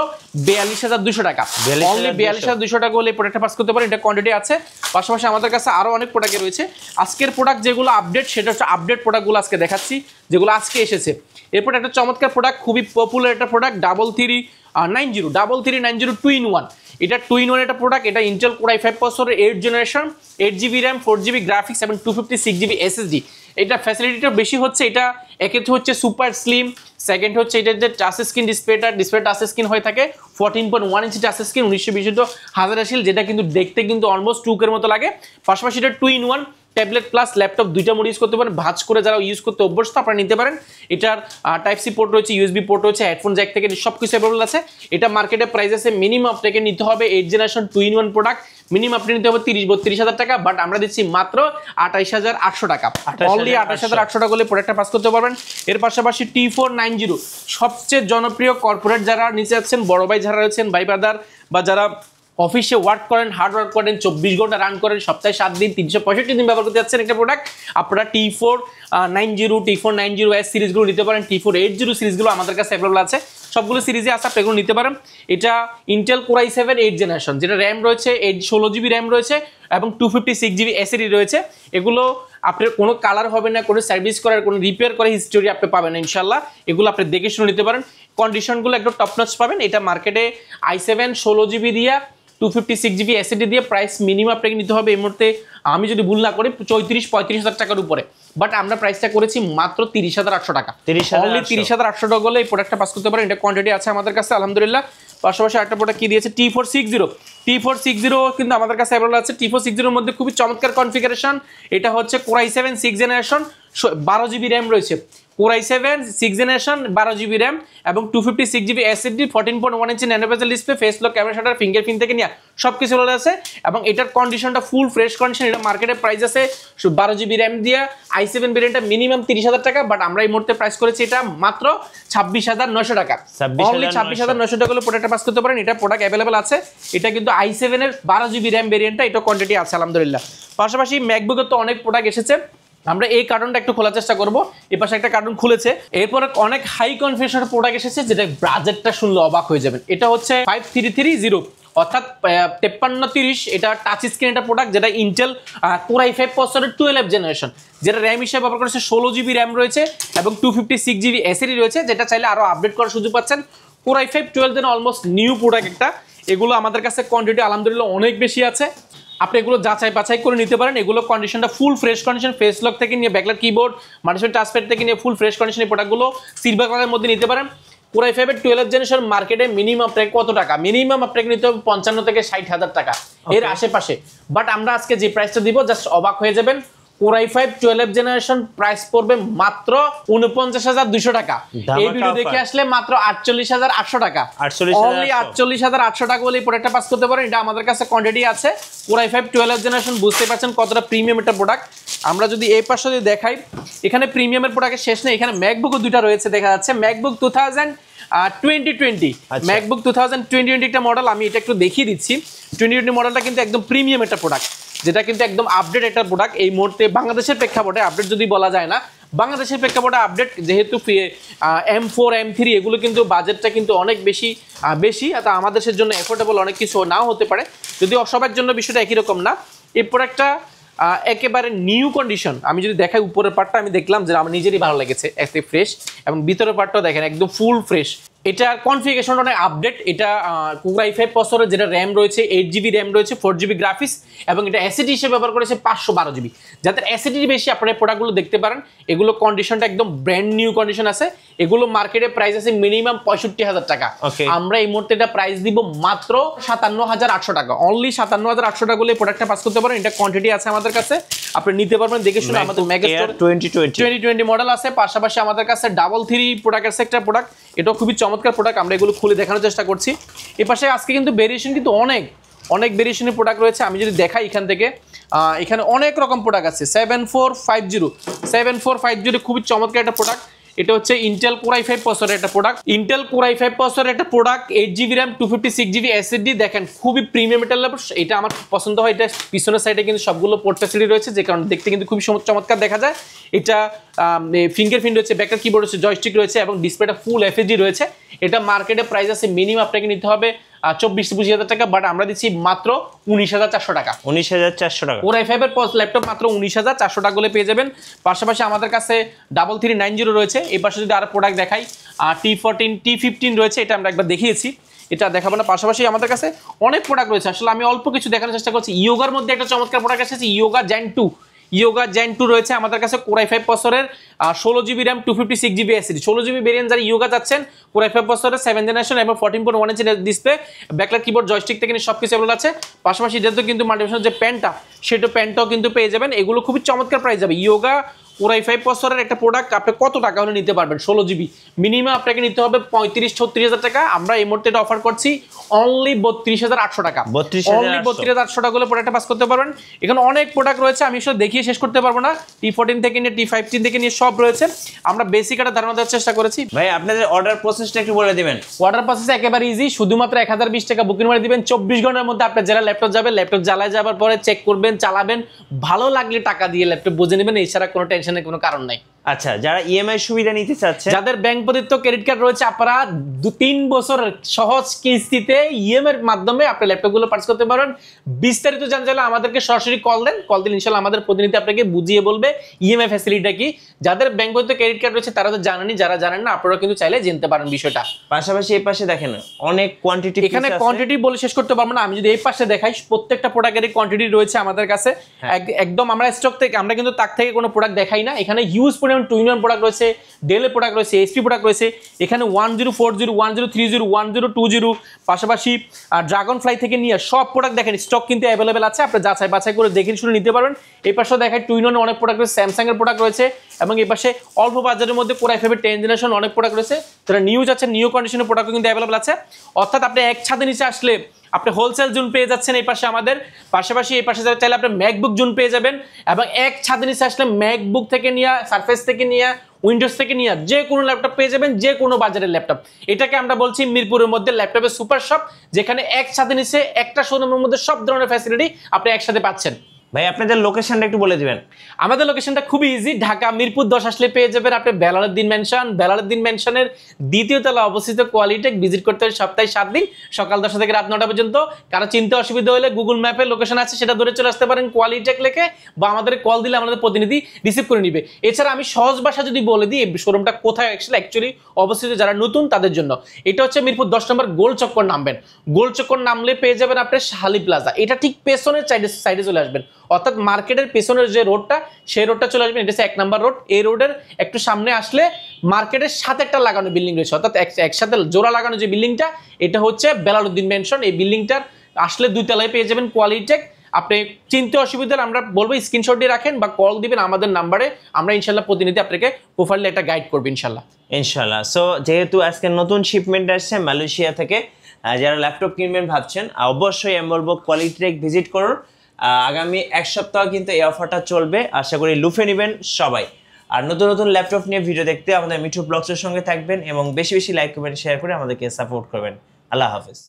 Speaker 1: 42,200 টাকা। অনলি 42,200 টাকা হলে প্রোডাক্টটা পাস করতে পারেন। এটা কোয়ান্টিটি আছে, পাশাপাশি আমাদের কাছে আরো অনেক প্রোডাক্ট রয়েছে। আজকের প্রোডাক্ট যেগুলো আপডেট, সেটা হচ্ছে আপডেট প্রোডাক্টগুলো আজকে দেখাচ্ছি যেগুলো আজকে এসেছে। এরপর একটা চমৎকার প্রোডাক্ট, খুবই পপুলার একটা প্রোডাক্ট, 3390 2-in-1। এটা 2-in-1 একটা প্রোডাক্ট। এটা ইন্টেল Core i5 প্রসেসরের 8th generation, 8GB RAM, 4GB graphics এবং 256GB SSD। এটা ফ্যাসিলিটিটা বেশি হচ্ছে। এটা একে হচ্ছে সুপার স্লিম, সেকেন্ড হচ্ছে এটা যে touch screen display touch screen হয়ে থাকে, 14.1 ইঞ্চি টাচ স্ক্রিন, 1920 হাজার আশিল, যেটা কিন্তু দেখতে কিন্তু অলমোস্ট টুকের মতো লাগে। পাশাপাশি এটা 2-in-1 ট্যাবলেট প্লাস ল্যাপটপ দুইটা মোড ইউজ করতে পারেন। ভাঁজ করে যারা ইউজ করতে অভ্যস্ত আপনারা নিতে পারেন। এটার টাইপ সি পোর্ট রয়েছে, ইউএসবি পোর্ট রয়েছে, হেডফোন জ্যাক থেকে সব কিছু অ্যাভেলেবল আছে। এটা মার্কেটে প্রাইস আছে মিনিমাম আপনাকে নিতে হবে 8th generation 2-in-1 product, minimum আপনি নিতে হবে 30-32,000 টাকা। বাট আমরা দিচ্ছি মাত্র 28,800 টাকা। অনলি 28,800 টাকা হলে প্রোডাক্টটা পাস করতে পারবেন। এর পাশাপাশি T490 সবচেয়ে জনপ্রিয় কর্পোরেট যারা নিচে আছেন, বড় ভাই যারা রয়েছেন, ভাই ব্রাদার, বা যারা অফিসে ওয়ার্ক করেন, হার্ড ওয়ার্ক করেন, 24 ঘন্টা রান করেন, সপ্তাহে 7 দিন 365 দিন ব্যবহার করতে যাচ্ছেন একটা প্রোডাক্ট, আপনারা T490 সিরিজগুলো নিতে পারেন। T480 সিরিজগুলো আমাদের কাছে অ্যাভেলেবল আছে, সবগুলো সিরিজে আছে, আপনি এগুলো নিতে পারেন। এটা Intel Core i7 8th generation, যেটা র্যাম রয়েছে 16GB র্যাম রয়েছে এবং 256GB SSD রয়েছে। এগুলো আপনার কোনো কালার হবে না, কোনো সার্ভিস করার, কোনো রিপেয়ার করার হিস্টোরি আপনি পাবেন না ইনশাল্লাহ। এগুলো আপনি দেখে শুনে নিতে পারেন, কন্ডিশনগুলো একদম টপ নচ পাবেন। এটা মার্কেটে i7 16GB দিয়া 256GB SSD দিয়ে প্রাইস মিনিমাম আপনাকে নিতে হবে এই মুহূর্তে, আমি যদি ভুল না করি 34-35,000 টাকার উপরে। বাট আমরা প্রাইসটা করেছি মাত্র 30,800 টাকা। অনলি 30,800 টাকা হলে এই প্রোডাক্টটা পাস করতে পারেন। এটা কোয়ান্টিটি আছে আমাদের কাছে আলহামদুলিল্লাহ। পাশাপাশি একটা প্রোডাক্ট কি দিয়েছে, T460 কিন্তু আমাদের কাছে অ্যাভেলেবল আছে। T460 এর মধ্যে খুবই চমৎকার কনফিগারেশন। এটা হচ্ছে Core i7 6th generation, 12GB RAM রয়েছে। Core i7 6th generation, 12GB RAM এবং 256GB SSD, 14.1 ইঞ্চি ন্যানো বেজেল display, face lock, camera shutter, fingerprint থেকে নিয়ে সবকিছু চলে আছে। এবং এটার কন্ডিশনটা ফুল ফ্রেশ কন্ডিশন। এটা মার্কেটের প্রাইস আছে 12GB র্যাম দিয়ে i7 ভেরিয়েন্টটা মিনিমাম 30,000 টাকা। বাট আমরা এই মুহূর্তে প্রাইস করেছি এটা মাত্র 26,900 টাকা। অনলি 26,900 টাকা হলে প্রোডাক্টটা পাস করতে পারেন। এটা প্রোডাক্ট অ্যাভেলেবল আছে। এটা কিন্তু i7 এর 12GB র্যাম ভেরিয়েন্টটা, এটা কোয়ান্টিটি আছে আলহামদুলিল্লাহ। পাশাপাশি ম্যাকবুকের তো অনেক প্রোডাক্ট এসেছে, আমরা এই কার্টুনটা একটু খোলার চেষ্টা করবো। এই পাশে একটা কার্টুন খুলেছে। এরপরে অনেক হাই কনফিগারেশনের প্রোডাক্ট এসেছে, যেটা বাজেটটা শুনলে অবাক হয়ে যাবেন। এটা হচ্ছে 5330 অর্থাৎ 5330। এটা টাচ স্ক্রিন একটা প্রোডাক্ট, যেটা ইন্টেল Core i5 প্রসেসরের 12th জেনারেশন, যেটা র্যাম হিসেবে ব্যবহার করেছে 16GB র্যাম রয়েছে এবং 256GB SSD রয়েছে, যেটা চাইলে আরো আপডেট করার সুযোগ পাচ্ছেন। Core i5 12th almost new product একটা। এগুলো আমাদের কাছে কোয়ান্টিটি আলহামদুলিল্লাহ অনেক বেশি আছে, আপনি এগুলো যাচাই বাছাই করে নিতে পারেন। এগুলো কন্ডিশনটা full fresh condition, face lock থেকে নিয়ে ব্যাকলাইট কিবোর্ড, মাল্টিপ্যাশন টাচপ্যাড থেকে নিয়ে ফুল ফ্রেশ কন্ডিশন। এই প্রোডাক্টগুলো সিলভার কালারের মধ্যে নিতে পারেন। Core i5 12th জেনারেশন মার্কেটে মিনিমাম আপনাকে কত টাকা, মিনিমাম আপনাকে নিতে হবে 55 থেকে 60,000 টাকা এর আশেপাশে। বাট আমরা আজকে যে প্রাইসটা দিব জাস্ট অবাক হয়ে যাবেন। Core i5 12th generation price পড়বে মাত্র 49,200 টাকা। এই ভিডিও দেখে আসলে মাত্র 48,800 টাকা। অনলি 48,800 টাকা বলে এই প্রোডাক্টটা পাস করতে পারেন। এটা আমাদের কাছে কোয়ান্টিটি আছে। Core i5 12th জেনারেশন, বুঝতে পারছেন কতটা প্রিমিয়াম একটা প্রোডাক্ট। আমরা যদি এই পাশে যদি দেখাই, এখানে প্রিমিয়ামের প্রোডাক্টের শেষ নেই। এখানে ম্যাকবুকও দুইটা রয়েছে, দেখা যাচ্ছে ম্যাকবুক 2020 ম্যাকবুক 2020 একটা মডেল। আমি এটা একটু দেখিয়ে দিচ্ছি। 2020 মডেলটা কিন্তু একদম প্রিমিয়াম একটা প্রোডাক্ট, যেটা কিন্তু একদম আপডেট একটা প্রোডাক্ট। এই মুহূর্তে বাংলাদেশের প্রেক্ষাপটে আপডেট যদি বলা যায় না, বাংলাদেশের প্রেক্ষাপটে আপডেট, যেহেতু M4 M3 এগুলো কিন্তু বাজেটটা কিন্তু অনেক বেশি তা আমাদের দেশের জন্য এফোর্ডেবল অনেক কিছু নাও হতে পারে, যদিও সবার জন্য বিষয়টা একই রকম না। এই প্রোডাক্টটা একেবারে নিউ কন্ডিশন। আমি যদি দেখাই উপরের পার্টটা, আমি দেখলাম যে আমার নিজেরই ভালো লেগেছে, একদম ফ্রেশ, এবং ভিতরের পার্টটাও দেখেন একদম ফুল ফ্রেশ। এটা কনফিগারেশনটা অনেক আপডেট। এটা Core i5 প্রসেসরের যেটা র্যাম রয়েছে 8GB র্যাম রয়েছে, 4GB গ্রাফিক্স, এবং এটা SSD হিসেবে ব্যবহার করেছে 512GB। যাদের SSD বেশি আপনারা প্রোডাক্টগুলো দেখতে পারেন। এগুলো কন্ডিশনটা একদম ব্র্যান্ড নিউ কন্ডিশন আছে। এগুলো মার্কেটে প্রাইস আছে মিনিমাম 65,000 টাকা। আমরা এই মুহূর্তে এটা প্রাইস দিব মাত্র 57,800 টাকা। অনলি 57,800 টাকা বলে প্রোডাক্টটা পাস করতে পারেন। এটা কোয়ান্টিটি আছে আমাদের কাছে, আপনি নিতে পারবেন দেখে শুনে। আমাদের মেগাস্টোর 2020 মডেল আছে। পাশাপাশি আমাদের কাছে 33 প্রোডাক্টের সেক্টর প্রোডাক্ট, এটাও খুবই চমৎকার প্রোডাক্ট। আমরা এগুলো খুলে দেখানোর চেষ্টা করছি। এর পাশে আজকে কিন্তু ভেরিয়েশন কিন্তু অনেক ভেরিয়েশনের প্রোডাক্ট রয়েছে। আমি যদি দেখাই এখান থেকে, এখানে অনেক রকম প্রোডাক্ট আছে। 7450 খুবই চমৎকার একটা প্রোডাক্ট। এটা হচ্ছে ইন্টেল কোর i5 প্রসেসরের একটা প্রোডাক্ট, ইন্টেল কোর i5 প্রসেসরের একটা product, 8GB RAM 256GB SSD। দেখেন খুবই প্রিমিয়াম একটা ল্যাপটপ, এটা আমার পছন্দ হয়। এটা পিছনের সাইডে কিন্তু সবগুলো পোর্ট ফ্যাসিলিটি রয়েছে, যে কারণে দেখতে কিন্তু খুবই চমৎকার দেখা যায়। এটা ফিঙ্গারপ্রিন্ট রয়েছে, ব্যাকআপ কিবোর্ড রয়েছে, জয়স্টিক রয়েছে এবং ডিসপ্লেটা ফুল FHD রয়েছে। এটা মার্কেটে প্রাইস আছে মিনিমাম আপনাকে নিতে হবে 24-25 টাকা, বাট আমরা দিচ্ছি মাত্র 19,400 টাকা।
Speaker 2: 19,400 টাকা
Speaker 1: কোর i5 এর ল্যাপটপ মাত্র 19,400 টাকা করে পেয়ে যাবেন। পাশাপাশি আমাদের কাছে 3390 রয়েছে। এই পাশে যদি আরো প্রোডাক্ট দেখাই, T14 T15 রয়েছে, এটা আমরা একবার দেখিয়েছি, এটা দেখাবো না। পাশাপাশি আমাদের কাছে অনেক প্রোডাক্ট রয়েছে, আসলে আমি অল্প কিছু দেখানোর চেষ্টা করছি। ইয়োগার মধ্যে একটা চমৎকার প্রোডাক্ট এসেছে, ইয়োগা জেন 2 রয়েছে আমাদের কাছে কোর i5 প্রসেসরের, 16GB RAM 256GB SSD। 16GB variant যারা ইয়োগা যাচ্ছেন, কোর i5 প্রসেসরের 7th জেনারেশন এবং 14.1 inch display, backlight keyboard, joystick থেকে সবকিছু এগুলো আছে। পাশাপাশি যেহেতু কিন্তু মাল্টিমিশন যে প্যান্টটা, সেটা প্যান্টটাও কিন্তু পেয়ে যাবেন। এগুলো খুবই চমৎকার প্রাইস যাবে। ইয়োগা কোর i5 প্রসেসরের একটা প্রোডাক্ট আপনি কত টাকা হলে নিতে পারবেন? 16GB মিনিমাম আপনাকে নিতে হবে 35-36 টাকা। আমরা এই মুহূর্তে এটা অফার করছি অনলি 32,800 টাকা। 32,800 টাকা হলে প্রোডাক্টটা পাস করতে পারবেন। এখানে অনেক প্রোডাক্ট রয়েছে, আমি আসলে দেখিয়ে শেষ করতে পারবো না। T14 থেকে নিয়ে T15 থেকে নিয়ে সব রয়েছে, আমরা বেসিক একটা ধারণা দেওয়ার চেষ্টা করেছি।
Speaker 2: ভাই আপনাদের অর্ডার প্রসেসটা একটু বলে দিবেন।
Speaker 1: অর্ডার প্রসেস একেবারে ইজি, শুধুমাত্র 1020 টাকা বুকিং করে দিবেন। 24 ঘন্টার মধ্যে আপনার যারা ল্যাপটপ যাবে, ল্যাপটপ জ্বালায় যাবার পরে চেক করবেন, চালাবেন, ভালো লাগলে টাকা দিয়ে ল্যাপটপ বুঝে নেবেন, এছাড়া কোনো টেনশনের কোনো কারণ নাই।
Speaker 2: আচ্ছা, যারা ইএমআই সুবিধা নিতে চাচ্ছে,
Speaker 1: যাদের ব্যাংক প্রদত্ত ক্রেডিট কার্ড রয়েছে, আপনারা 2-3 বছর সহজ কিস্তিতে ইএমআই এর মাধ্যমে আপনি ল্যাপটপগুলো পারচেজ করতে পারেন। বিস্তারিত জানতে হলে আমাদেরকে সরাসরি কল দেন, কল দিলে ইনশাআল্লাহ আমাদের প্রতিনিধি আপনাকে বুঝিয়ে বলবে ইএমআই ফ্যাসিলিটিটা কি। যাদের ব্যাংক প্রদত্ত ক্রেডিট কার্ড রয়েছে তারা তো জানেনই, যারা জানেন না আপনারা কিন্তু চাইলে জানতে পারেন বিষয়টা।
Speaker 2: পাশাপাশি এই পাশে দেখেন অনেক কোয়ান্টিটি,
Speaker 1: এখানে কোয়ান্টিটি বলে শেষ করতে পারবো না। আমি যদি এই পাশে দেখাই, প্রত্যেকটা প্রোডাক্টের কোয়ান্টিটি রয়েছে আমাদের কাছে একদম। আমরা স্টক থেকে, আমরা কিন্তু তাক থেকে কোনো প্রোডাক্ট দেখাই না। এখানে হিউজ পরিমাণ 2-in-1 প্রোডাক্ট রয়েছে, ডেলের প্রোডাক্ট রয়েছে, এইচপি প্রোডাক্ট রয়েছে। এখানে 1040, 1030, 1020, পাশাপাশি ড্রাগন ফ্লাই থেকে নিয়ে সব প্রোডাক্ট দেখেন স্টক কিন্তু অ্যাভেলেবেল আছে, আপনি যাচাই বাছাই করে দেখে শুনে নিতে পারবেন। এই পাশে দেখায় 2-in-1 অনেক প্রোডাক্ট রয়েছে, স্যামসাং এর প্রোডাক্ট রয়েছে এবং এই পাশে অল্প বাজারের মধ্যে কোর i5 এর 10th জেনারেশন অনেক প্রোডাক্ট রয়েছে। যারা নিউ আছে, নিউ কন্ডিশনের প্রোডাক্ট কিন্তু অ্যাভেলেবেল আছে। অর্থাৎ আপনি এক ছাদের নিচে আসলে আপনি হোলসেল জোন পেয়ে যাচ্ছেন এই পাশে আমাদের। পাশাপাশি এই পাশে চাইলে আপনি ম্যাকবুক জোন পেয়ে যাবেন, এবং এক ছাদের নিচে আসলে ম্যাকবুক থেকে নিয়ে, সারফেস থেকে নিয়ে, উইন্ডোজ থেকে নিয়ে যে কোনো ল্যাপটপ পেয়ে যাবেন, যে কোনো বাজারের ল্যাপটপ। এটাকে আমরা বলছি মিরপুরের মধ্যে ল্যাপটপের সুপার শপ, যেখানে এক ছাদের নিচে একটা শোরুমের মধ্যে সব ধরনের ফ্যাসিলিটি আপনি একসাথে পাচ্ছেন।
Speaker 2: ভাই আপনাদের লোকেশনটা একটু বলে দিবেন।
Speaker 1: আমাদের লোকেশনটা খুবই ইজি, ঢাকা মিরপুর 10 আসলে পেয়ে যাবেন আপনি বেলালউদ্দিন ম্যানশন। বেলালউদ্দিন ম্যানশনের দ্বিতীয় তলা অবস্থিত কোয়ালিটেক। ভিজিট করতে হবে সপ্তাহে 7 দিন, সকাল 10টা থেকে রাত 9টা পর্যন্ত। কারো চিন্তা অসুবিধা হলে গুগল ম্যাপে লোকেশন আছে, সেটা ধরে চলে আসতে পারেন কোয়ালিটেক লেখে, বা আমাদের কল দিলে আমাদের প্রতিনিধি রিসিভ করে নিবে। এছাড়া আমি সহজ ভাষা যদি বলে দিই এই শোরুমটা কোথায় অ্যাকচুয়ালি অবস্থিত, যারা নতুন তাদের জন্য, এটা হচ্ছে মিরপুর 10 নম্বর গোল চক্কর নামবেন। গোল চক্কর নামলে পেয়ে যাবেন আপনি শাহালি প্লাজা। এটা ঠিক পেছনের সাইডে চলে আসবেন, অর্থাৎ মার্কেটের পেছনের যে রোডটা, সেই রোডটা চলে আসবেন। এটা হচ্ছে 1 নম্বর রোড। এই রোডের একটু সামনে আসলে মার্কেটের সাথে একটা লাগানো বিল্ডিং রয়েছে, অর্থাৎ একসাথে জোড়া লাগানো যে বিল্ডিংটা, এটা হচ্ছে বেলালউদ্দিন ম্যানশন। এই বিল্ডিংটার আসলে 2 তলায় পেয়ে যাবেন কোয়ালিটেক। আপনি চিনতে অসুবিধা হলে আমরা বলবো স্ক্রিনশট দিয়ে রাখেন বা কল দিবেন আমাদের নাম্বারে, আমরা ইনশাল্লাহ প্রতিনিধি আপনাকে প্রোফাইলে একটা গাইড করবো ইনশাল্লাহ।
Speaker 2: সো যেহেতু আজকে নতুন শিপমেন্ট আসছে মালয়েশিয়া থেকে, যারা ল্যাপটপ কিনবেন ভাবছেন, অবশ্যই আমি বলবো কোয়ালিটেক ভিজিট করুন। আগামী 1 সপ্তাহ কিন্তু এই অফারটা চলবে, আশা করি লুফে নেবেন সবাই। আর নতুন নতুন ল্যাপটপ নিয়ে ভিডিও দেখতে আমাদের মিঠু ব্লগসের সঙ্গে থাকবেন এবং বেশি বেশি লাইক কমেন্ট শেয়ার করে আমাদেরকে সাপোর্ট করবেন। আল্লাহ হাফেজ।